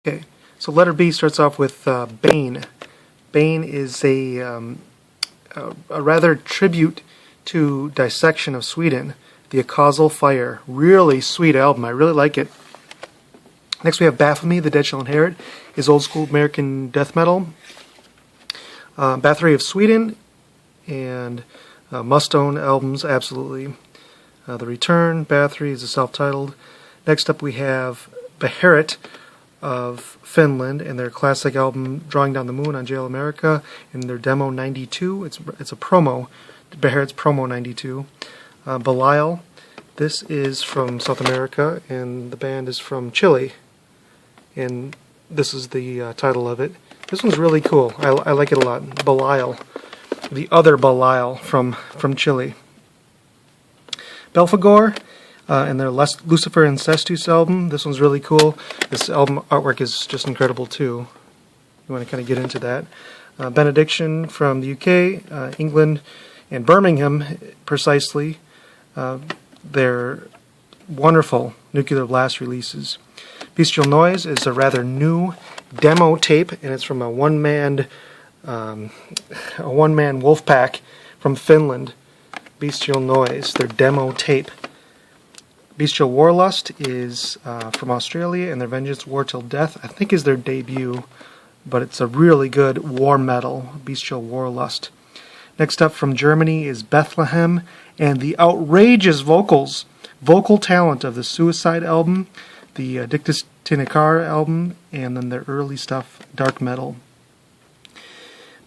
Okay, so letter B starts off with Bane. Bane is a rather tribute to Dissection of Sweden, the Acausal Fire. Really sweet album. I really like it. Next we have Baphomet, The Dead Shall Inherit, is old school American death metal. Bathory of Sweden and Must-Own albums, absolutely. The Return, Bathory is a self-titled. Next up we have Beharit of Finland and their classic album Drawing Down the Moon on Jail America and their demo 92. It's a promo, Beharit's promo 92. Belial, this is from South America and the band is from Chile, and this is the title of it. This one's really cool. I like it a lot. Belial, the other Belial from Chile. Belfagore and their Lucifer Incestus album. This one's really cool. This album artwork is just incredible too. You want to kind of get into that. Benediction from the UK, England, and Birmingham precisely. They're wonderful Nuclear Blast releases. Bestial Noise is a rather new demo tape, and it's from a one-man wolf pack from Finland. Bestial Noise, their demo tape. Bestial Warlust is from Australia, and their Vengeance War Till Death, I think, is their debut, but it's a really good war metal, Bestial Warlust. Next up from Germany is Bethlehem, and the outrageous vocal talent of the Suicide album, the Dictus Tinacar album, and then their early stuff, dark metal.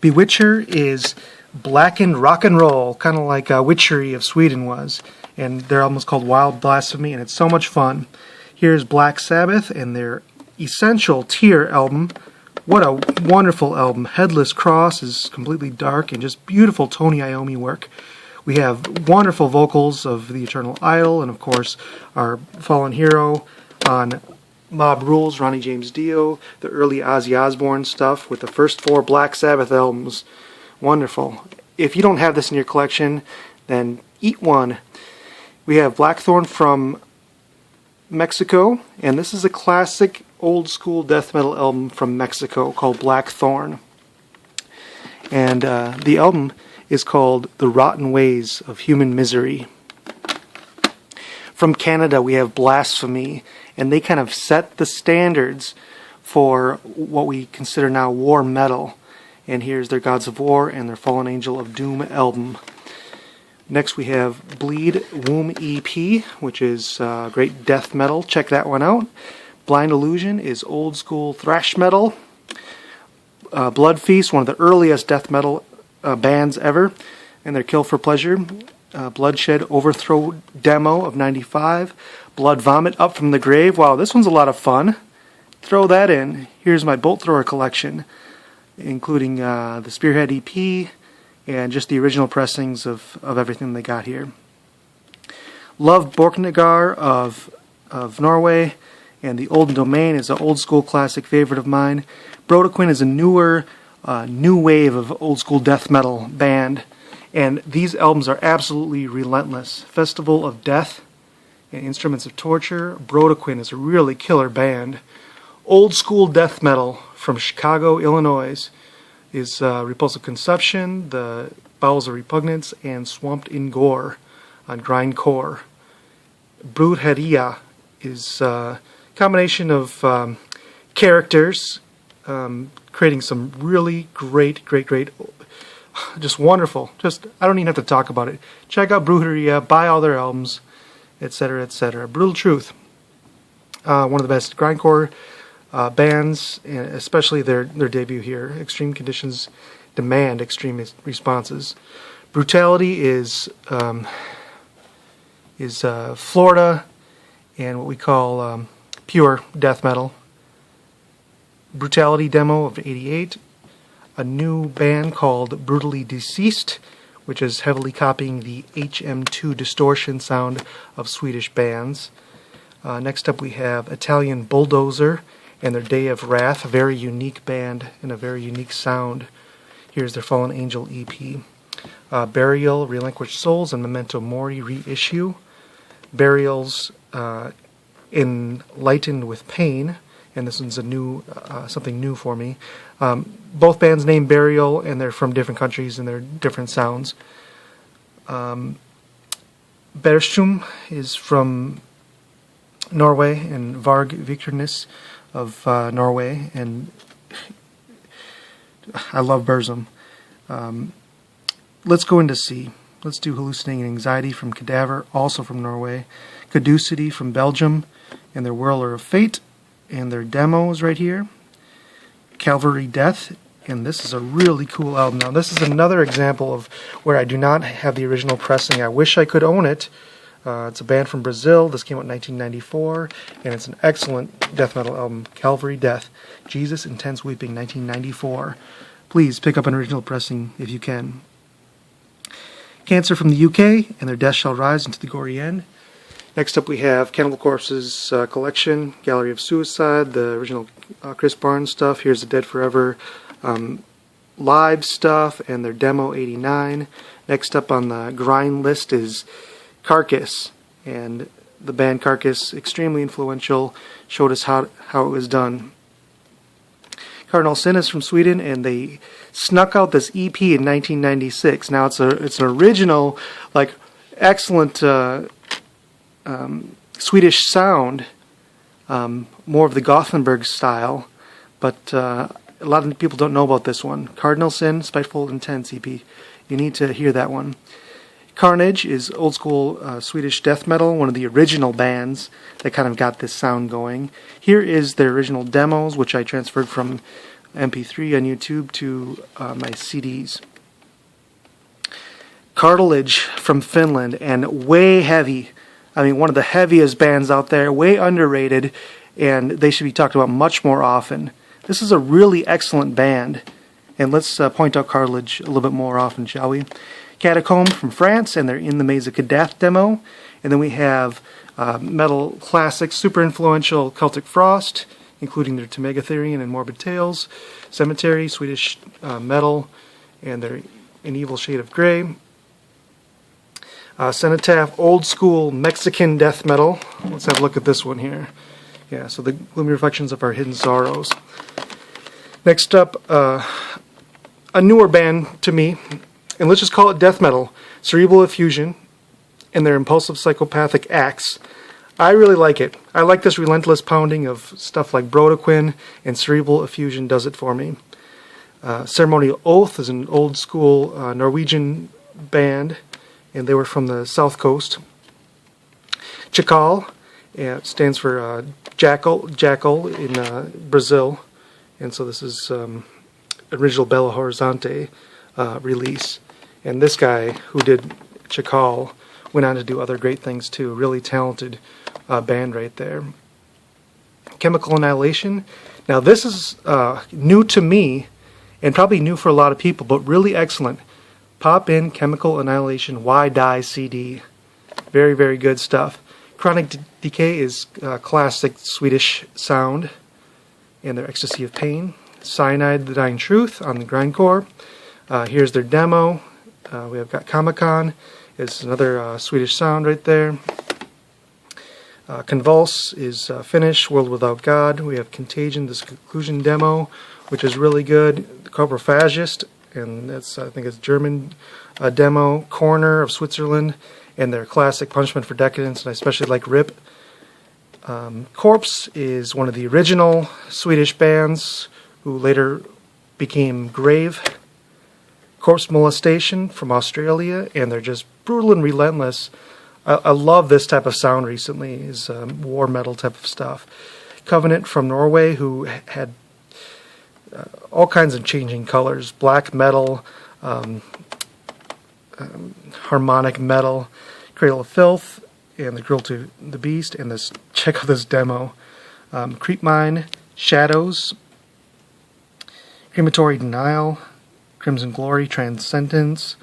Bewitcher is blackened rock and roll, kind of like Witchery of Sweden was. And their album is called Wild Blasphemy, and it's so much fun. Here's Black Sabbath and their Essential Tear album. What a wonderful album. Headless Cross is completely dark and just beautiful Tony Iommi work. We have wonderful vocals of The Eternal Idol, and of course our fallen hero on Mob Rules, Ronnie James Dio, the early Ozzy Osbourne stuff with the first 4 Black Sabbath albums. Wonderful. If you don't have this in your collection, then eat one. We have Blackthorne from Mexico, and this is a classic old school death metal album from Mexico called Blackthorne. And the album is called The Rotten Ways of Human Misery. From Canada we have Blasphemy, and they kind of set the standards for what we consider now war metal. And here's their Gods of War and their Fallen Angel of Doom album. Next we have Bleed Womb EP, which is great death metal. Check that one out. Blind Illusion is old school thrash metal. Blood Feast, one of the earliest death metal bands ever, and their Kill for Pleasure. Bloodshed Overthrow demo of 95. Blood Vomit Up from the Grave. Wow, this one's a lot of fun. Throw that in. Here's my Bolt Thrower collection, including the Spearhead EP, and just the original pressings of everything they got here. Love Borknagar of Norway, and the Olden Domain is an old school classic favorite of mine. Brodequin is a newer, new wave of old school death metal band, and these albums are absolutely relentless. Festival of Death and Instruments of Torture. Brodequin is a really killer band. Old school death metal from Chicago, Illinois is Repulsive Conception, The Bowels of Repugnance, and Swamped in Gore on Grindcore. Brutality is a combination of characters creating some really great, just wonderful. I don't even have to talk about it. Check out Brutality, buy all their albums, etc., etc. Brutal Truth, one of the best grindcore bands, especially their debut here. Extreme Conditions demand extreme responses. Brutality is Florida and what we call pure death metal. Brutality demo of 88. A new band called Brutally Deceased, which is heavily copying the HM2 distortion sound of Swedish bands. Next up we have Italian Bulldozer and their Day of Wrath, a very unique band and a very unique sound. Here's their Fallen Angel EP. Burial, Relinquished Souls, and Memento Mori reissue. Burial's Enlightened with Pain and this one's a new something new for me. Both bands name Burial, and they're from different countries and they're different sounds. Bursum is from Norway, and Varg Vikernes of Norway, and I love Bursum. Let's go into C. Let's do Hallucinating Anxiety from Cadaver, also from Norway. Caducity from Belgium, and their Whirler of Fate, and their demos right here. Calvary Death, and this is a really cool album. Now, this is another example of where I do not have the original pressing. I wish I could own it. It's a band from Brazil. This came out in 1994, and it's an excellent death metal album. Calvary Death, Jesus Intense Weeping, 1994. Please pick up an original pressing if you can. Cancer from the UK, and their Death Shall Rise into the Gory End. Next up we have Cannibal Corpse's collection, Gallery of Suicide, the original Chris Barnes stuff. Here's the Dead Forever live stuff, and their demo 89. Next up on the grind list is Carcass, and the band Carcass, extremely influential, showed us how it was done. Cardinal Sin is from Sweden, and they snuck out this EP in 1996. Now it's an original, like, excellent Swedish sound, more of the Gothenburg style, but a lot of people don't know about this one. Cardinal Sin, Spiteful Intense EP. You need to hear that one. Carnage is old school Swedish death metal, one of the original bands that kind of got this sound going. Here is their original demos, which I transferred from MP3 on YouTube to my CDs. Cartilage from Finland, and way heavy. I mean, one of the heaviest bands out there, way underrated, and they should be talked about much more often. This is a really excellent band, and let's point out Cartilage a little bit more often, shall we? Catacombs from France, and they're In the Maze of Kadath demo. And then we have metal classics, super influential Celtic Frost, including their Tomegatherian and Morbid Tales. Cemetery, Swedish metal, and their An Evil Shade of Grey. Cenotaph, old school Mexican death metal. Let's have a look at this one here. Yeah, so the Gloomy Reflections of Our Hidden Sorrows. Next up, a newer band to me, and let's just call it death metal. Cerebral Effusion and their Impulsive Psychopathic Acts. I really like it. I like this relentless pounding of stuff like Brodequin, and Cerebral Effusion does it for me. Ceremonial Oath is an old school Norwegian band, and they were from the south coast. Chacal, stands for jackal in Brazil, and so this is original Belo Horizonte release. And this guy who did Chacal went on to do other great things too. Really talented band right there. Chemical Annihilation. Now this is new to me, and probably new for a lot of people, but really excellent. Pop in Chemical Annihilation Why Die CD. Very, very good stuff. Chronic Decay is classic Swedish sound, and their Ecstasy of Pain. Cyanide, The Dying Truth on the grindcore. Here's their demo. We have got Comic-Con. It's another Swedish sound right there. Convulse is Finnish, World Without God. We have Contagion, this Conclusion demo, which is really good. Coprophagist, and that's, I think it's German demo. Corner of Switzerland, and their classic Punishment for Decadence, and I especially like Rip. Corpse is one of the original Swedish bands who later became Grave. Corpse Molestation from Australia, and they're just brutal and relentless. I love this type of sound recently, is war metal type of stuff. Covenant from Norway, who had all kinds of changing colors. Black metal, harmonic metal, Cradle of Filth, and the Grill to the Beast, and this, check out this demo. Creep Mine, Shadows, Crematory Denial, Crimson Glory, Transcendence,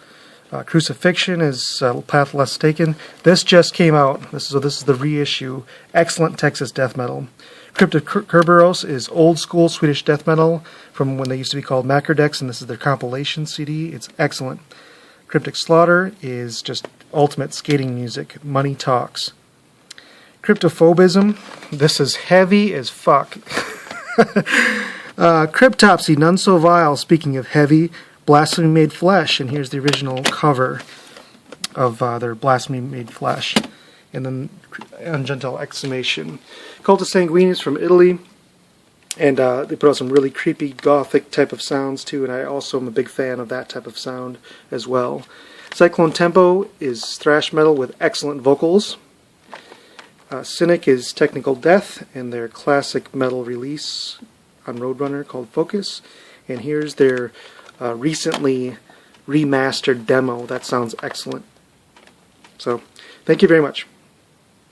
Crucifixion is Path Less Taken. This just came out, so this is the reissue. Excellent Texas death metal. Cryptic Kerberos is old school Swedish death metal from when they used to be called Macrodex, and this is their compilation CD. It's excellent. Cryptic Slaughter is just ultimate skating music. Money Talks. Cryptophobism. This is heavy as fuck. Cryptopsy, None So Vile, speaking of heavy, Blasphemy Made Flesh, and here's the original cover of their Blasphemy Made Flesh. And then Ungentle Exclamation. Cultus Sanguinis from Italy, and they put out some really creepy gothic type of sounds too, and I also am a big fan of that type of sound as well. Cyclone Tempo is thrash metal with excellent vocals. Cynic is Technical Death and their classic metal release on Roadrunner called Focus. And here's their recently remastered demo. That sounds excellent. So, thank you very much.